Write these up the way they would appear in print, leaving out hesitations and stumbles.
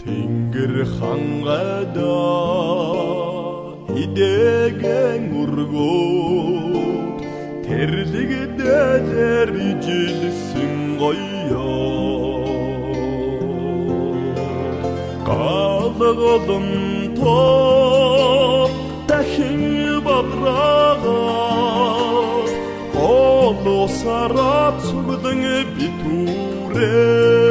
Тэнгэр хангада хидэгэн ургууд тэрлэгдэлэр ижилсэн гоёо галгалантоо дахин бадраагаа олосараа цугдан битүүрээ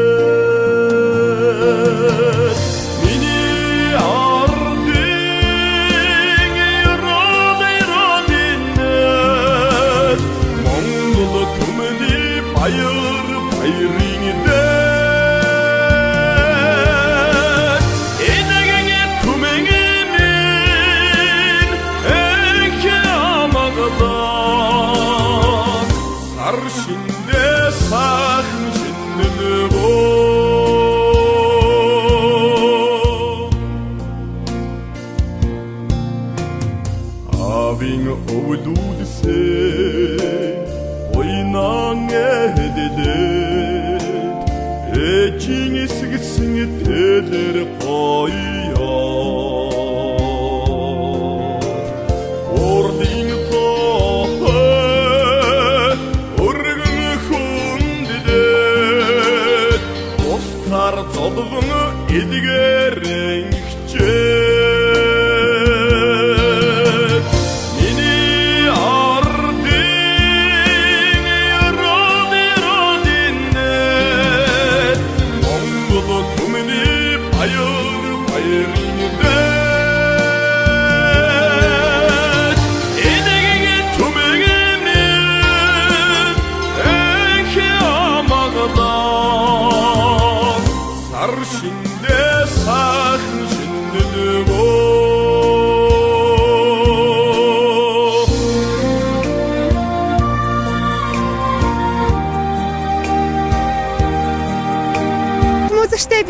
Aving ovdudse oynang ededet eching isgitsin teler qoya ording tohe urgun khundedet ostar zodgun edgerengche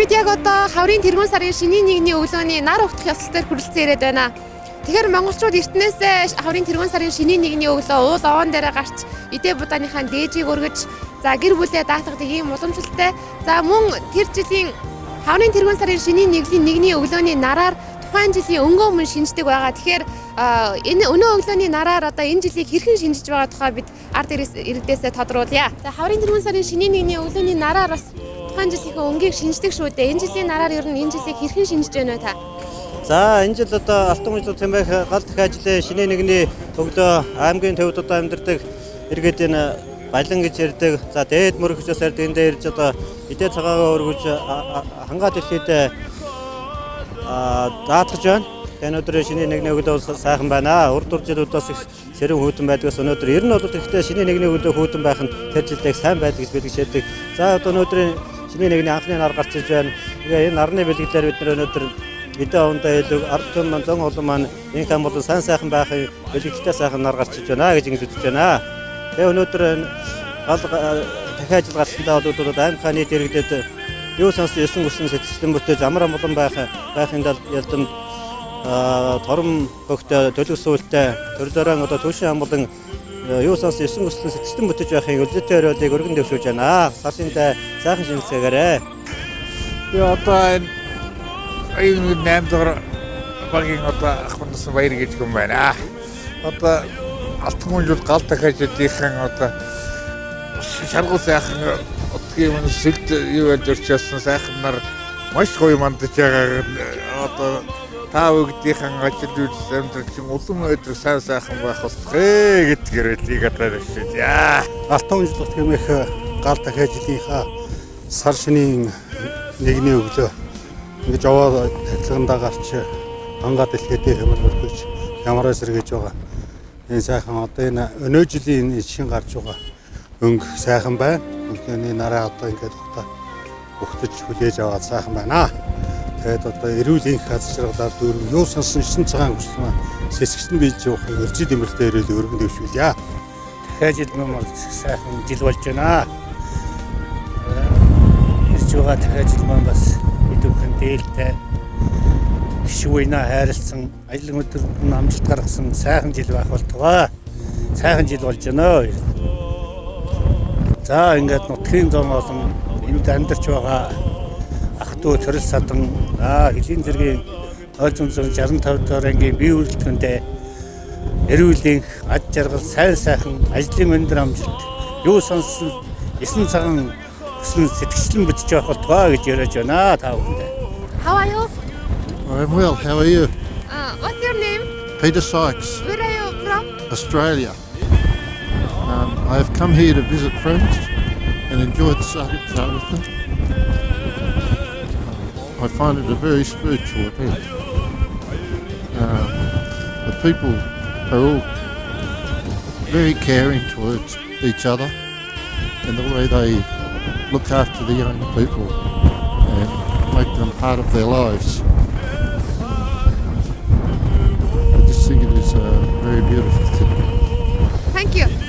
Бид яг одоо хаврын тэргуун сарын шинийн нэгний өглөөний нар угтах ёслол дээр хүрэлцэн ирээд байна. Тэгэхээр монголчууд эртнээсээ хаврын тэргуун сарын шинийн нэгний өглөө уул овоон дээрээ гарч эдээ будааныхаа дээжийг өргөж за гэр бүлээ даатгадаг ийм уламжлалтай. За мөн тэр жилийн хаврын тэргуун сарын шинийн нэгний өглөөний нараар тухайн жилийн өнгөө мөн шинждэг байгаа. Тэгэхээр энэ өнөө өглөөний нараар одоо энэ жилийг хэрхэн шинжиж байгаа тухай бид ард иргэдээсээ тодруулъя. За хаврын тэргуун сарын шинийн нэгний өглөөний нараар бас тухайн жилийнхээ өнгийг шинждэг шүү дээ. Энэ жилийн нараар ер нь энэ жилийг хэрхэн шинжиж байна вэ та? За энэ жил одоо Алтан гүнжил Цамбайх гал дахь ажлын шинийн нэгний өглөө аймгийн төвд одоо амьдардаг иргэдийн балан гэж ярьдаг. За дээд мөрөгчөөс ярьдаг энэ дээр ирж одоо эдээ цагаагаа өргөж хангаа дэлхийд даатгаж байна. Энэ өдөр шинийн нэгний өглөө сайхан байна. Урд жилүүд бас их сэрэн хүйтэн байдгаас өнөөдөр ер нь бол ихтэй шинийн нэгний өглөө хүйтэн байх нь тэр жилдээ сайн байдаг гэж бэлгэждэг. За одоо өнөөдрийн шинийн нэгний анхны нар гарч иж байна. Тэгээ энэ нарны бэлгэлээр бид нар өнөөдөр эдээ ондоо илүү ард түмэн зон олон маань энэ хэм бол сайн сайхан байхын бэлгэлтэй сайхан нар гарч иж байна гэж ингэж үзэж байна. Тэгээ өнөөдөр гал дахин ажил гарсандаа бол аймгийн нийт иргэдэд юу сонсон 9 өсөн сэтгэлэн бүтээж амар амгалан байхын ялдамд тором хөгтө төлөвсүүлтэй төрлөөрөө одоо түншин амгалан юу сонсон 9 өсөн сэтгэлэн бүтээж байхын үлдэтэй өрөөлийг өргөн дэвшүүлж байна. Сарсантай сайхан шинжилгээгээрээ. Яа одоо энэ 8 дугаар багийн одоо ахмадсан баяр гэж юм байна. Одоо Алтан гүнжил гал дахь ажлынхан одоо шаргал сайхан одгийн юм сэлд юу гэж өрчөөсөн сайхан нар маш гоё мандаж байгаа. Одоо тав өгдийнхэн ажил үйлс амьдрал чинь улам өдөр сайхан байх болтгоо гэдгээр лиг одоо шүү. Яа. Алтан гүнжил гэмэх гал дахиад жилийнхаа сар шинийн 1-ний өглөө ингэж овоо тахилгандаа гарч ангаа дэлхийдээ хэмэл өргөж ямараа сэргэж байгаа. Энэ сайхан одоо энэ өнөө жилийн шин гарч байгаа өнгө сайхан байна. Өнгөний нараа одоо ингэж ухтаж хүлээж аваад сайхан байна. Тэгээд одоо эрүүл энх хазчралаар дөрөв юу сонсон 9 цагаан хүслэн сэсгчэн бийж явах өржил дэмрэлтэй ирээд өргөн дэвшүүлье. Дахиад жил мөр сайхан жил болж байна. Ирж байгаа дахиад жил маань бас идэвхэн дээлтэй шүүнэ хайрлсан ажлын өдрөнд амжилт гаргасан сайхан жил байх болтугай. Сайхан жил болж байна. За ингээд нутгийн зам олон энд амьдарч байгаа ах トゥ төрөл садан хэлийн зэргийн ойр зүүн 65 дахь ангийн бие үргэлжлэхэндээ эрүүл энх аж жаргал сайн сайхан ажлын өндөр амжилт юу сонссон 9 цагаан хүслэн сэтгэгчлэн бүтэж байх болтугай гэж яриад байна та бүхэндээ. How are you? I'm well, how are you? What's your name? Peter Sykes, Where are you from? Australia. I have come here to visit friends and enjoy the sunshine with them. I find it a very spiritual event. The people are all very caring towards each other and the way they look after the young people and make them part of their lives. I just think it is a very beautiful thing. Thank you.